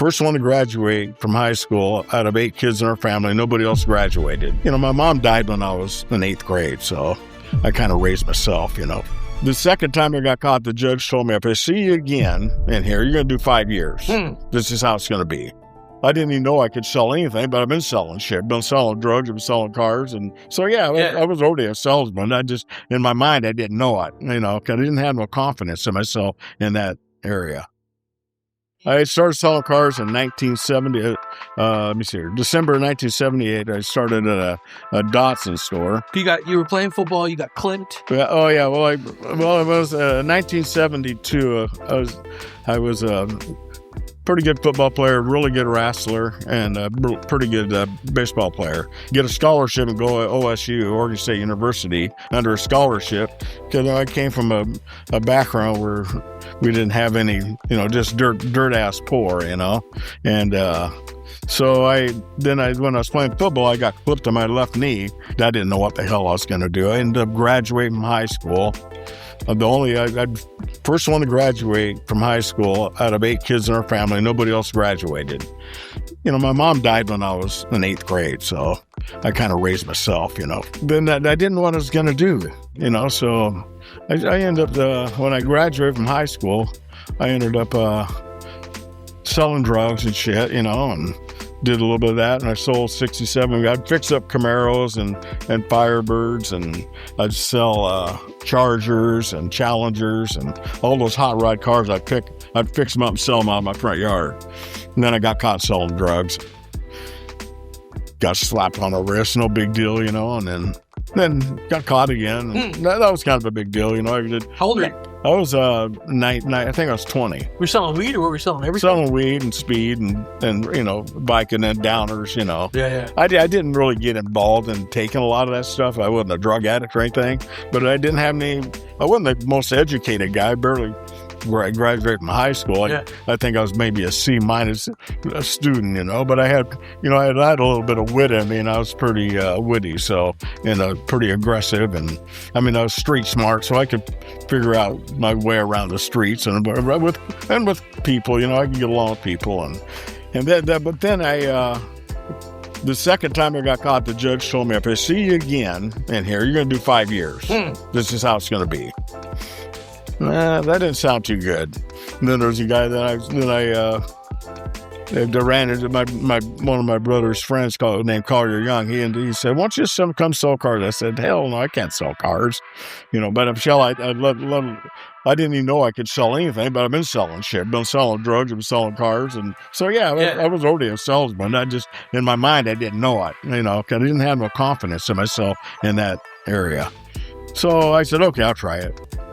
first one to graduate from high school out of 8 kids in our family. Nobody else graduated. My mom died when I was in 8th grade, so I kind of raised myself, The second time I got caught, the judge told me, if I see you again in here, you're going to do 5 years. This is how it's going to be. I didn't even know I could sell anything, but I've been selling shit. I've been selling drugs, I've been selling cars. And so, I was already a salesman. In my mind, I didn't know it, because I didn't have no confidence in myself in that area. I started selling cars in 1970. December 1978. I started at a Datsun store. You were playing football. You got clipped. Yeah. Oh yeah. Well, it was 1972. I was a pretty good football player, really good wrestler, and a pretty good baseball player. Get a scholarship and go to OSU, Oregon State University, under a scholarship, because I came from a background where we didn't have any, just dirt ass poor, and so when I was playing football, I got clipped on my left knee. I didn't know what the hell I was going to do. I ended up graduating from high school. I first one to graduate from high school out of 8 kids in our family. Nobody else graduated. My mom died when I was in 8th grade, so I kind of raised myself, Then I didn't know what I was going to do, so I ended up, when I graduated from high school, I ended up selling drugs and shit, and did a little bit of that, and I sold 67. I'd fix up Camaros and Firebirds, and I'd sell Chargers and Challengers and all those hot rod cars. I'd fix them up and sell them out of my front yard. And then I got caught selling drugs. Got slapped on the wrist, no big deal, and then got caught again. And that was kind of a big deal, How old are you? I was I think I was 20. We're selling weed, or were we selling everything? Selling weed and speed and biking and downers, Yeah. I didn't really get involved in taking a lot of that stuff. I wasn't a drug addict or anything, but I didn't have I wasn't the most educated guy, barely where I graduated from high school. I think I was maybe a C- student, but I had I had a little bit of wit in me, and I was pretty witty, so, pretty aggressive, and I was street smart, so I could figure out my way around the streets, and with people, I could get along with people, but then the second time I got caught, the judge told me, if I see you again in here, you're going to do 5 years. This is how it's going to be. That didn't sound too good. And then there was a guy that I ran into one of my brother's friends named Collier Young. He said, "Why don't you just come sell cars?" I said, "Hell no, I can't sell cars." But if I didn't even know I could sell anything, but I've been selling shit. I've been selling drugs, I've been selling cars, and so I was already a salesman. In my mind, I didn't know it, because I didn't have no confidence in myself in that area. So I said, okay, I'll try it.